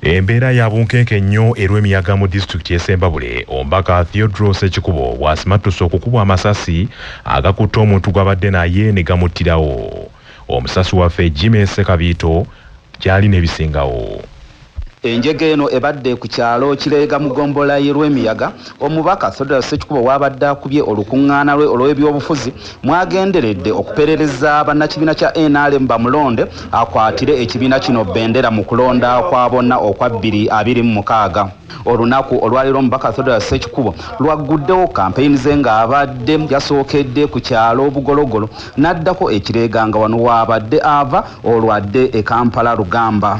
Embeera ya bunkenke nnyo erw'emiyaga mu disitulikiti y'Essembabule, omubaka Theodore Ssekikubo bw'asimattuse okukubwa amasasi agakutte omuntu gw'abadde naye ne gamuttirawo. Omusasi waffe Jimmy Sekabiito gy'ali n'ebisingawo. Enjege eno ebadde ku kyalo Kireega mu ggombolola y'Erwemiyaga. Omubaka Theodore Ssekikubo wabadde akubye olukuŋŋaana lwe olw'ebyobufuzi mwagenderedde okuperereza bannakibiina kya NRM bamulonde akwatire ekibiina kino bbendera mu kulonda kwa bonna okwa 2026. Olunaku olwaliro omubaka Theodore Ssekikubo lwagguddewo kampeyini ze ng'abadde yasookedde ku kyalo Bugologolo n'addako ekireega nga wano waabadde ava olwadde e Kampala Lugamba.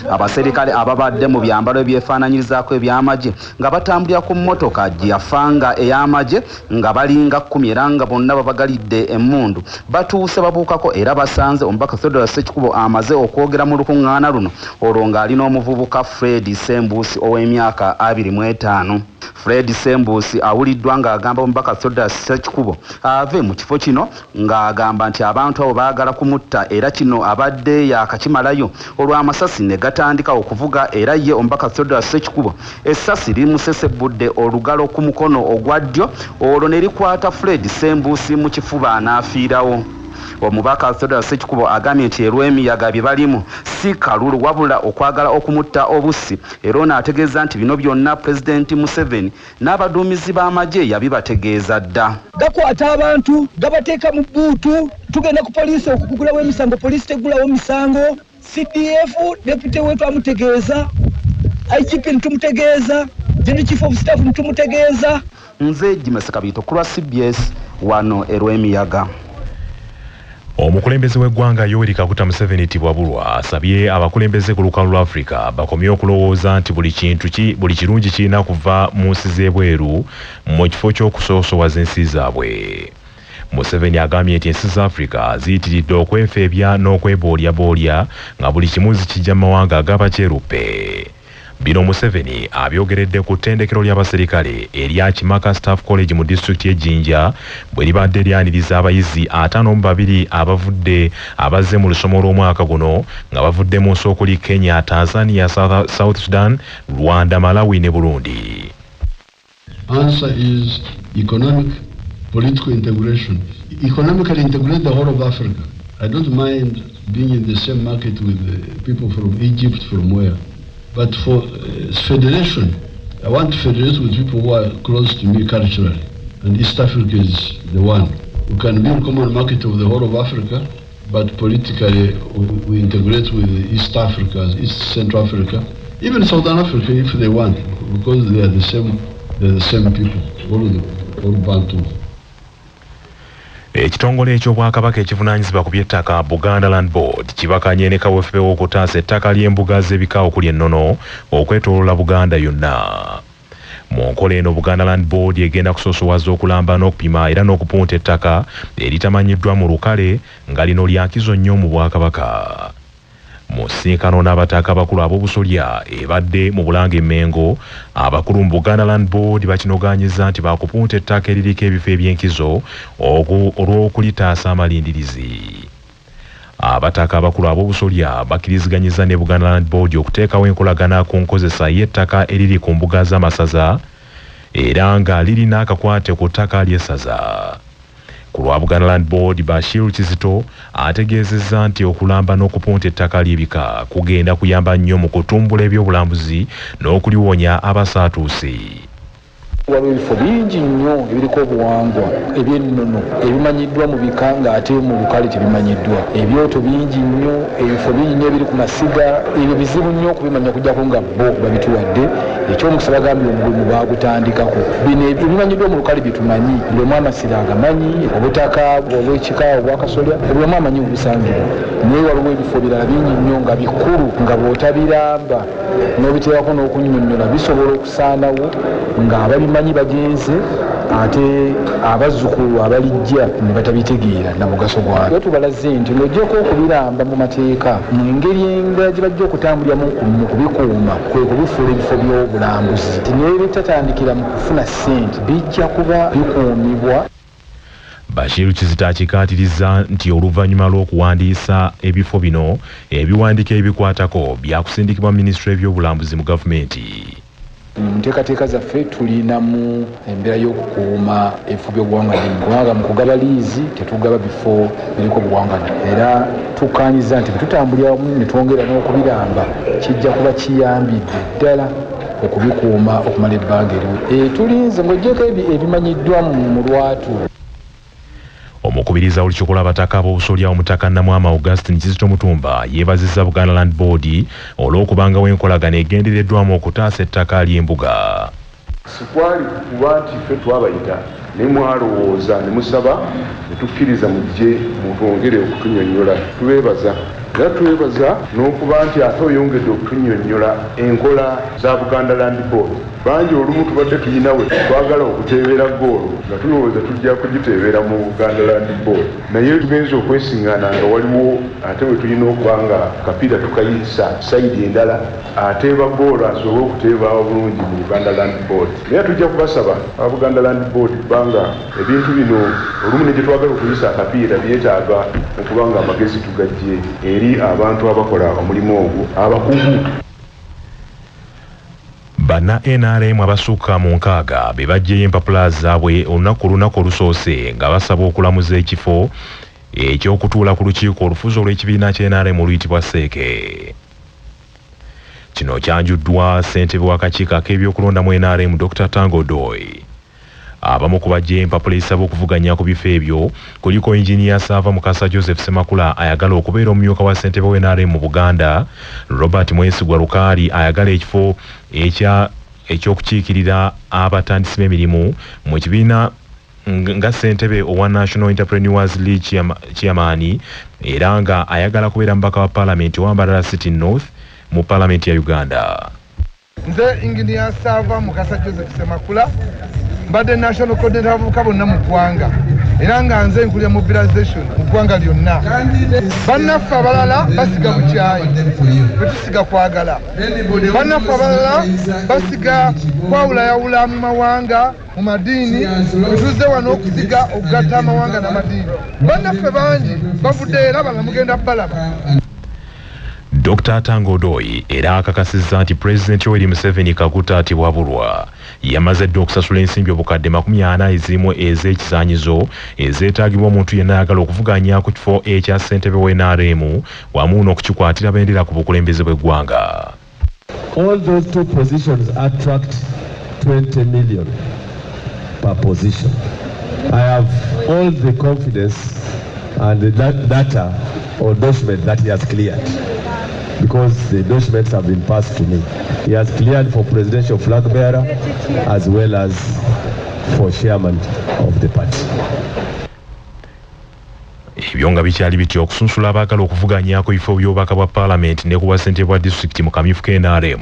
Abaserikale ababadde mu byambalo ebyefaananyirizaako eby'amagye nga batambulira ku mmotoka gyeyafanga ey'amagye nga balinga 10 era nga bonna babagalidde emmundu batuuse babuukako era basanze omubaka Theodore Ssekikubo amaze okwogera mu lukuŋŋaana luno olwo ng'ali n'omuvubuka Fred Sembusi ow'emyaka 25. Fred Sembusi awuliddwa ng'agamba omubaka Theodore Ssekikubo ave mu kifo kino ng'agamba nti abantu abo baagala kumutta era kino abadde yakakimalayo olw'amasasi ne gatandika okuvuga era ye omubaka Theodore Ssekikubo essasi limusesebudde olugalo ku mukono ogwa ddyo olwo ne likwata Fred Sembusi mu kifuba n'afiirawo. Omubaka Theodore Ssekikubo agambye nti erw'emiyaga bye balimu si kalulu wabula okwagala okumutta obussi era n'ategeeza nti bino byonna Pulezidenti Museveni n'abaduumizi b'amagye yabibategeeza dda. Gakwata abantu gabateeka mu bbuutu tugenda ku poliisi okugulawo emisango poliisi tegulawo misango. CDF deputy wetu amutegeeza, IGP ntumutegeeza, General Chief of Staff ntumutegeeza. Nze Jimmy Sekabiito ku lwa CBS wano erw'emiyaga. Omukulembeze w'eggwanga Yoweri Kaguta Museveni Tibwabulwa asabye abakulembeze ku lukalu lwa Africa bakomye okulowooza nti buli kirungi kirina kuva mu nsi z'ebweru mu kifo ky'okusoosowaza ensi zaabwe. Museveni agambye nti ensi za Africa ziyitiridde okwefeebya n'okweboolyaboolya nga buli kimu kijja mu mawanga ag'abakyeruppe. Bino Museveni abyogeredde ku ttendekero ly'abaserikale erya Kimaka Staff College mu disitulikiti y'Ejjinja bwe libadde lyaniriza abayizi 52 abazze mu lusoma olw'omwaka guno nga bavudde mu nsi okuli Kenya, Tanzania, South Sudan, Rwanda, Malawi ne Burundi. Answer is economic political integration. Economically integrate the whole of Africa. I don't mind being in the same market with people from Egypt, from where. But for federation, I want to federate with people who are close to me culturally. And East Africa is the one. We can be in common market of the whole of Africa, but politically we integrate with East Africa, East Central Africa, even Southern Africa if they want, because they are the same people, all Bantu. Ekitongole eky'Obwakabaka ekivunaanyizibwa ku by'ettaka Buganda Land Board kibakanye ne kaweefube w'okutaasa ettaka ly'embuga z'ebika okuli ennono okwetooloola Buganda yonna. Mu nkola eno Buganda Land Board egenda kusoosowaza okulamba n'okupima era n'okupunta ettaka eritamanyiddwa mu lukale nga lino lya nkizo nnyo mu Bwakabaka. Mu nsisinkano n'abataka abakulu ab'obusolya ebadde mu Bulange e Mengo, abakulu mu Buganda Land Board bakinogaanyiza nti baakupunta ettaka eririko ebifo eby'enkizo olw'okulitaasa amalindirizi. Abataka abakulu ab'obusolya bakkiriziganyiza ne Buganda Land Board okuteekawo enkolagana ku nkozesa y'ettaka eriri ku mbuga z'amasaza era nga lirina akakwate ku ttaka ly'essaza. Ku lwa Buganda Land Board, Bashir Kizito ategeezezza nti okulamba n'okupunta ettaka ly'ebika kugenda kuyamba nnyo mu kutumbula ebyobulambuzi n'okuliwonya abasaatuusi. Waliwo ebifo bingi nnyo ebiriko obuwangwa eby'ennono ebimanyiddwa mu bika ng'ate mu lukale tebimanyiddwa. Ebyoto bingi nnyo, ebifo bingi nnyo ebiri ku masiga, ebyo bizibu nnyo okubimanya kujjako nga bo babituwadde. Eky'omukisa bagambye omulimu baagutandikako. Bino ebimanyiddwa mu lukale byetumanyi, buli omu amasiro agamanyi, obutaka obw'ekika obwakasolya, buli omu amanyi obusangibwa. Naye waliwo ebifo birala bingi nnyo nga bikulu nga bw'otabiramba n'obiteekako n'okunnyonnyola bisobola okusaanawo ng'ababimanyi bagenze ate abazzukulu abalijja ne batabitegeera na mugaso gwabyo. Tubalaze nti ng'ojjako okubiramba mu mateeka mu ngeri enga gye bajja okutambuliramu mu kubikuuma kwe kubifuula ebifo by'obulambuzi. Naye bitatandikira mu kufuna ssente bijja kuba bikuumibwa. Bashiru Kizita kikaatiriza nti oluvannyuma lw'okuwandiisa ebifo bino ebiwandiiko ebikwatako byakusindikibwa Ministry y'ebyobulambuzi mu gavumenti. Nteekateeka zaffe tulinamu embeera y'okukuuma ebifo by'obuwangwa kubanga mu kugaba liizi tetugaba bifo biriko obuwangwa era tukkaanyiza nti bwe tutambulira wamu ne twongera n'okubiramba kijja kuba kiyambidde ddala okubikuuma okumala ebbanga eriwe. Tulinze ng'oggyeko ebimanyiddwa mu lwatu. Omukubiriza olukiiko lw'abataka ab'obusolya Omutaka Namwama Augustine Kizito Mutumba yeebazizza Buganda Land Board olw'okubangawo enkolagana egendereddwamu okutaasa ettaka ly'embuga. Sikwali kuba nti ffe twabayita ne mwalowooza ne musaba ne tukkiriza mujje mutwongere okutunnyonnyola. Tubeebaza era twebaza n'okuba nti ate oyongedde okutunnyonnyola enkola za Buganda Land Board. Bangi olumu tubadde tuyinawe twagala okuteebera goolo nga tulowooza tujja kugiteebera mu Buganda Land Board, naye tugenza okwesiŋŋaana nga waliwo ate we tulina okuba nga kapiira tukayisa sayidi endala ateeba goolo asobole okuteeba bulungi mu Buganda Land Board. Naye tujja kubasaba aba Buganda Land Board kubanga ebintu bino olumu ne gye twagala okuyisa akapiira byetaaga okuba nga amagezi tugajje eri abantu abakola omulimu ogwo abakugu. Bana NRM abasukka mu 6 be baggyeyo empapula zaabwe olunaku olusoose nga basaba okulamuza ekifo ekyokutuula ku lukiiko olufuzi olw'ekibiina ky'NRM oluyitibwa Seeke. Kino kyanjuddwa ssentebe w'akakiiko ak'ebyokulonda mu NRM Dr. Tango Doi. Abamu ku baggyeyo empapula esaba okuvuganya ku bifo ebyo kuliko Engineer Sava Mukasa Joseph Semakula ayagala okubeera omumyuka wa ssentebe w'NRM mu Buganda, Robert Mwesigwa Lukali ayagala ekifo ekyokukiikirira abatandisi b'emirimu mu kibiina nga ssentebe owa National Entrepreneurs League chairman era nga ayagala kubeera mubaka wa Parliament wa Mbarara City North mu Parliament ya Uganda. Nze Engineer Sava Mukasa Joseph Semakula mbadde National Coordinator abavubuka bonna mu ggwanga era nga nze nkulira mobilization mu ggwanga lyonna. Bannaffe abalala basiga bukyayi tetusiga kwagala. Bannaffe abalala basiga kwawulayawula mu mawanga mu madiini tuze wano okusiga okugatta amawanga n'amadiini. Bannaffe bangi bavudde era bala mugenda balaba. Dr. Tango Doi era akakasizza nti President Yoweri Museveni Kaguta atibwabulwa yamaze dde okusasula ensimbi obukadde 40 ez'ekisaanyizo ezeetaagibwa omuntu yenna ayagala okuvuganya ku kifo ekya ssentebe w'NRM wamu n'okukikwatira bendera ku bukulembeze bw'eggwanga. All those two positions attract 20 million per position. I have all the confidence and the data or document that he has cleared, because the documents have been passed to me. He has cleared for presidential flag bearer as well as for chairman of the party. Ebyo nga bikyali bityo okusunsula abaagala okuvuganya ku bifo by'obubaka bwa Parliament ne ku bwassentebe bwa disitulikiti mu kamyufu k'NRM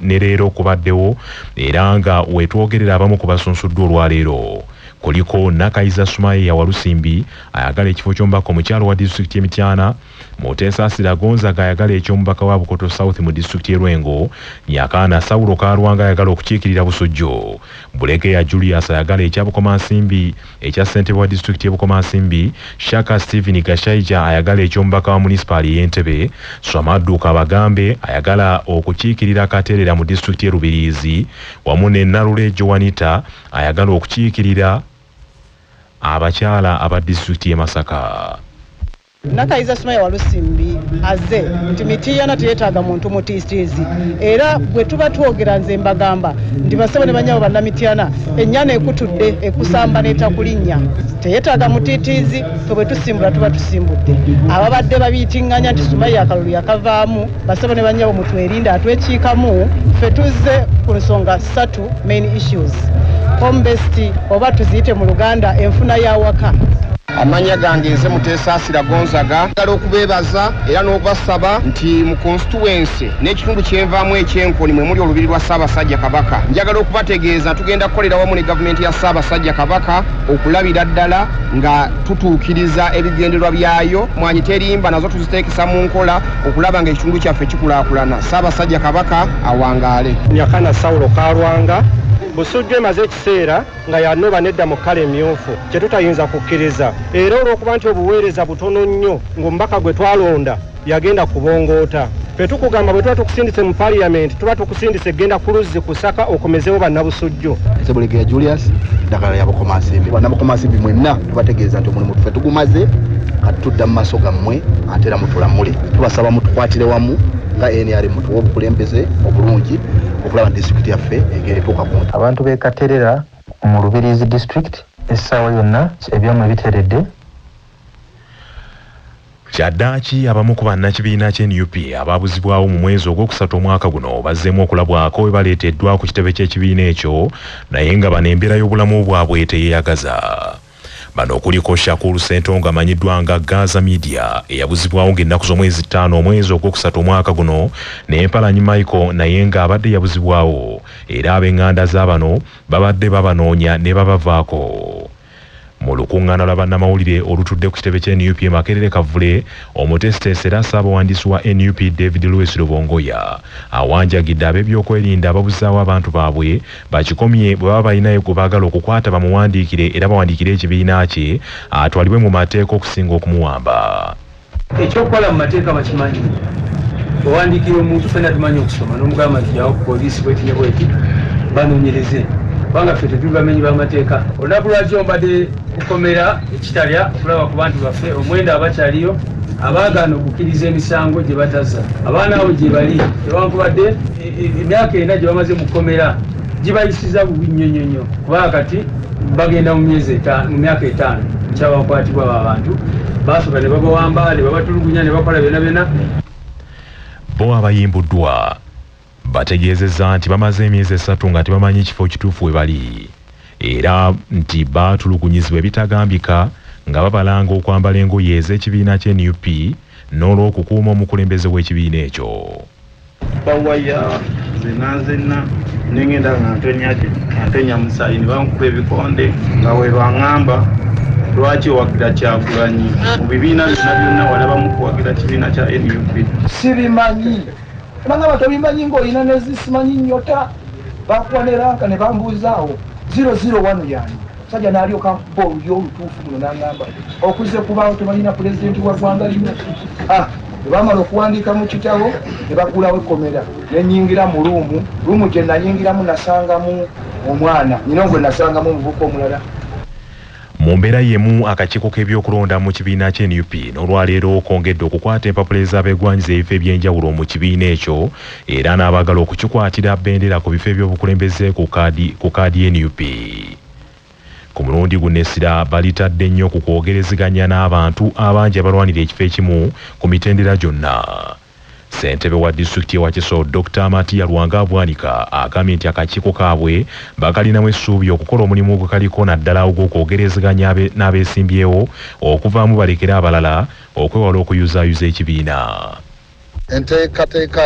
ne leero kubaddewo era nga wetwogerera abamu ku basunsuddwa olwaleero. Kuliko Nakayiza Sumaya wa Lusimbi ayagala ekifo ky'omubaka omukyalo wa disitulikiti y'Emityana, Mutesa Asira Gonzaga ayagala eky'omubaka wa Bukoto South mu disitulikiti y'Erwengo, Nyakaana Saulo Kalwanga ayagala okukiikirira Busujju, Bulegeya Julius ayagala ekya Bukomansimbi ekya ssentebe wa disitulikiti y'Ebukomansimbi, Shaka Stephen Gashaija ayagala eky'omubaka wa munisipaali y'Entebbe, Swamaddu Kabagambe ayagala okukiikirira Katerera mu disitulikiti y'Erubirizi, wamu ne Nalule Joanita ayagala okukiikirira abakyala aba disitulikiti y'e Masaka. Nakayiza Sumaya wa Lusimbi aze nti Mityana teyeetaaga muntu mutiistiizi era bwe tuba twogera nze mbagamba nti basebo ne banyawo banna Mityana ennyana ekutudde ekusamba n'etakulinnya teyeetaaga mutiitiizi fe bwe tusimbula tuba tusimbudde ababadde babiyitinganya nti Sumaya akalulu yakavaamu basebo ne banyawo mutwerinda atwekiikamu fe tuzze ku nsonga 3 main issues home based oba tuziyite mu Luganda enfuna y'awaka. Amanya gange nze Mutesa Asira Gonzaga ngalo okubeebaza era n'okubasaba nti mu constituency n'ekitundu kyenvaamu ekyenkoni mwe muli olubiri lwa Ssaabasajja Kabaka njagala okubategeeza tugenda kukolera wamu ne gavumenti ya Ssaabasajja Kabaka okulabira ddala nga tutuukiriza ebigendererwa byayo mwanyi terimba nazo tuziteekesa mu nkola okulaba nga ekitundu kyaffe kikulaakulana. Ssaabasajja Kabaka awangaale. Nyakana Saulo Kalwanga Busujju emaze ekiseera nga yanoba nedda mu kkala emyufu kye tutayinza kukkiriza era olw'okuba nti obuweereza butono nnyo ng'omubaka gwe twalonda yagenda kubongoota ffe tukugamba bwe tuba tukusindise mu parliament tuba tukusindise genda ku luzzi kusaka okomezewo bannabusujju Sebulegeya Julius ddagala lya Bukomasimbi bannabukomasimbi mwenna tubategeeza nti omulimu tufe tugumaze kati tudda mu maaso gammwe ate era mutulamule tubasaba mutukwatire wamu nga NRM mutuwa obukulembeze obulungi okulaba disitulikiti yaffe egeretuuka ku nti abantu b'e Katerera mu Lubirizi district essaawa yonna ebyammwe biteredde Kyaddaaki abamu ku bannakibiina ky'NUP ababuzibwawo mu mwezi ogwokusatu omwaka guno bazzeemu okulabwako we baleeteddwa ku kitebe ky'ekibiina ekyo naye nga bano embeera y'obulamu bwabwe teyeeyagaza. Bano kuliko Shakur Ssentongo amanyiddwa nga Gaza Media eyabuzibwawo ng'ennaku z'omwezi 5 omwezi ogwokusatu omwaka guno ne Mpalanyi Michael naye ng'abadde yabuzibwawo era ab'eŋŋanda z'abano babadde babanoonya ne babavaako. Mu lukuŋŋaana lwa bannamawulire olutudde ku kitebe ky'NUP Makerere Kavule omutesiteesi era ssaabawandiisi wa NUP David Louis Rubongoya awanjagidde ab'ebyokwerinda ababuzaawo abantu baabwe bakikomye bwe baba balinayo gwe baagala okukwata bamuwandiikire era bawandiikire ekibiina kye atwalibwe mu mateeka okusinga okumuwamba. Ekyokukola mu mateeka bakimanyi owandiikira omuntu ffenna tumanyi okusoma n'omugamba nti jawo ku poliisi bwetine bweti banoonyereze kubanga ffe tetuli bamenyi b'amateeka olunaku lwaki ombadde kukomera ekitalya okulaba ku bantu baffe omwenda abakyaliyo abaagaana okukkiriza emisango gye batazza abaana abo gye bali tewankubadde emyaka ena gye bamaze mu kkomera gibayisiza bubi nnyo kubanga kati bagenda mu myaka 5 kyabakwatibwa abo abantu basooka ne babawamba ne babatulugunya ne bakola byonna bo abayimbuddwa bategeezezza nti bamaze emyezi 3 nga tebamanyi ekifo kituufu we bali era nti baatulugunyizibwa ebitagambika nga babalanga okwambala engoye ez'ekibiina ky'NUP n'olw'okukuuma omukulembeze w'ekibiina ekyo. Bawaya zenna nengenda nga ntenya musayi ne bankuba ebikonde nga we baŋŋamba lwaki owagira Kyagulanyi mu bibiina byonna walaba mukuwagira kibiina kya NUP. Sibimanyi kubanga batabimanyi ng'olina nezisimanyi nnyota bakuwa ne ranka ne bambuuzaawo 001 yani sajja n'alyoka mpa oluyo olutuufu muno n'aŋŋamba okuze kubaawo tebalina pulezidenti wa ggwanga lino ne bamala okuwandiika mu kitabo ne bagulawo ekkomera ne nnyingira mu luumu gye nayingiramu nasangamu omwana nyina gwe nasangamu omuvuka omulala. Mu mbeera yemu akakiiko k'ebyokulonda mu kibiina ky'NUP n'olwaleero kongedde okukwata empapula ez'abeegwanyiza ebifo eby'enjawulo mu kibiina ekyo era n'abaagala okukikwatira bendera ku bifo eby'obukulembeze ku kaadi y'NUP. Ku mulundi guno essira balitadde nnyo ku kwogerezeganya n'abantu abangi abalwanira ekifo ekimu ku mitendera gyonna. Ssentebe wa disitulikiti ewa Kiso Dr. Matiya Lwanga Bwanika agambye nti akakiiko kaabwe bakalinamu essuubi okukola omulimu ogwekaliko naddala ogw'okwogerezeganya n'abeesimbyewo okuvaamu balekera abalala okwewala okuyuzaayuza ekibiina. Enteekateeka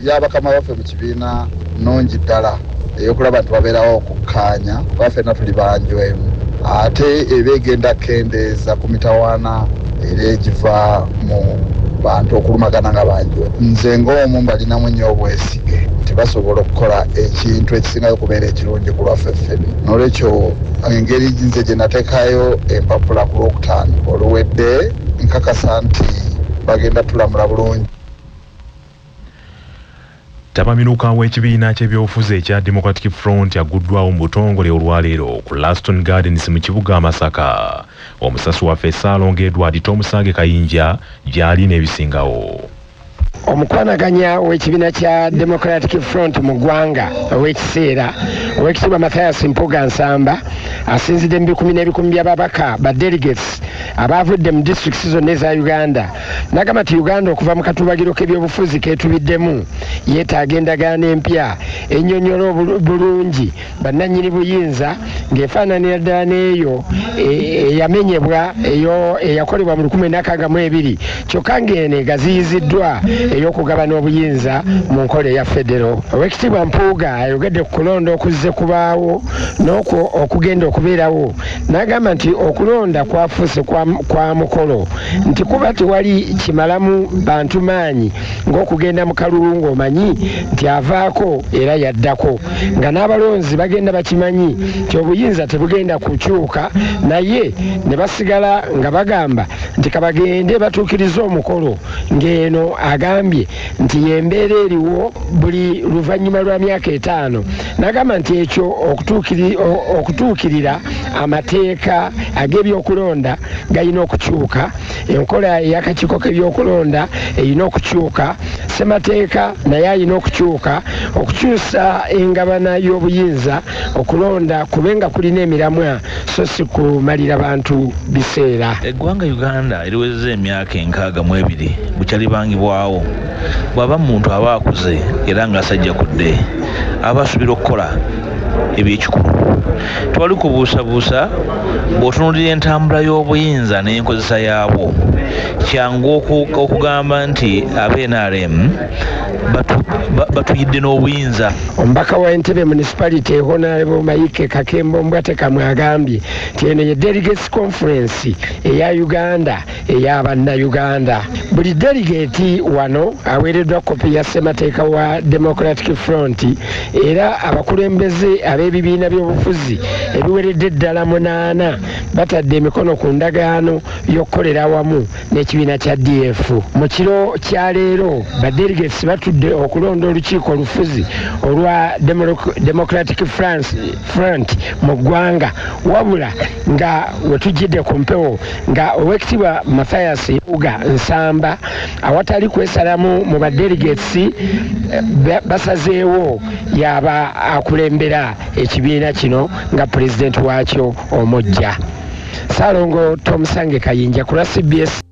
y'abakama baffe mu kibiina nnungi ddala ey'okulaba nti babeerawo okukkaanya kuba ffenna tuli banjwemu ate eba egenda kendeeza ku mitawaana era egiva mu bantu okulumagana nga banjwe. Nze ng'omu mbalinamu nnyo obwesige nti basobola okukola ekintu ekisingayo okubeera ekirungi ku lwaffe ffenna. N'olwekyo engeri nze gye nateekayo empapula ku Lwokutaano oluwedde nkakasa nti bagenda tulamula bulungi. Tabamiruka w'ekibiina ky'ebyobufuzi ekya Democratic Front aguddwawo mu butongole olwaleero ku Laston Gardens mu kibuga Masaka. Omusasi waffe Ssaalongo Edward Tomusange Kayinja gy'alina ebisingawo. Omukwanaganya w'ekibiina kya Democratic Front mu ggwanga ow'ekiseera ow'ekitiibwa Mathias Mpuga Nsamba asinzidde mu bikumi n'ebikumi by'ababaka ba delegates abaavudde mu districts zonna eza Uganda n'agamba nti Uganda okuva mu katubagiro k'ebyobufuzi keetubiddemu yeetaaga endagaano empya ennyonnyola bulungi bannannyini buyinza ng'efaananira ddala n'eyo eyamenyebwa eyo eyakolebwa mu 1962 kyokka ng'eno egaziyiziddwa ey'okugabana obuyinza mu nkola eya federo. Oweekitiibwa Mpuuga ayogedde ku kulonda okuzze kubaawo n'okwo okugenda okubeerawo n'agamba nti okulonda kwafuuse kwa mukolo nti kuba tewali kimalamu bantu maanyi ng'okugenda mu kalulu ng'omanyi nti avaako era yaddako nga n'abalonzi bagenda bakimanyi nti obuyinza tebugenda kukyuka naye ne basigala nga bagamba nti kabagende batuukirize omukolo ng'eno agambye nti yembeera eriwo buli luvannyuma lwa myaka 5 n'agamba nti ekyo okutuukirira amateeka ag'ebyokulonda galina okukyuka enkola ey'akakiiko k'ebyokulonda erina okukyuka ssemateeka naye alina okukyuka okukyusa engabana y'obuyinza okulonda kubenga kulina emiramwa so si kumalira bantu biseera. Eggwanga Uganda eriwezezza emyaka 62 bukyalibangibwawo bw'aba muntu aba akuze era ng'asajja kudde aba asuubira okukola ebyekikulu. Twali kubuusabuusa bw'otunuulira entambula y'obuyinza n'enkozesa yaabwo kyangu okugamba nti aba-NRM batuyidde n'obuyinza. Omubaka wa Entebbe Municipality Honorable Mike Kakembo Mbwatekamwe agambye nti eno ye Delegates Conference eya Uganda ey'Abannayuganda. Buli delegate wano aweereddwa kopi ya ssemateeka wa Democratic Front era abakulembeze ab'ebibiina by'obufuzi ebiweredde ddala 8 batadde emikono ku ndagaano y'okukolera awamu n'ekibiina kya DF. Mu kiro kya leero badelegates batudde okulonda olukiiko olufuzi olwa Democratic Front mu ggwanga wabula nga wetujjidde ku mpewo nga Oweekitiibwa Mathias Uga Nsamba awatali kwesalamu mu badelegates basazeewo yaba akulembera ekibiina kino nga pulezidenti waakyo omujja. Saalongo Tom Sange Kayinja ku CBS.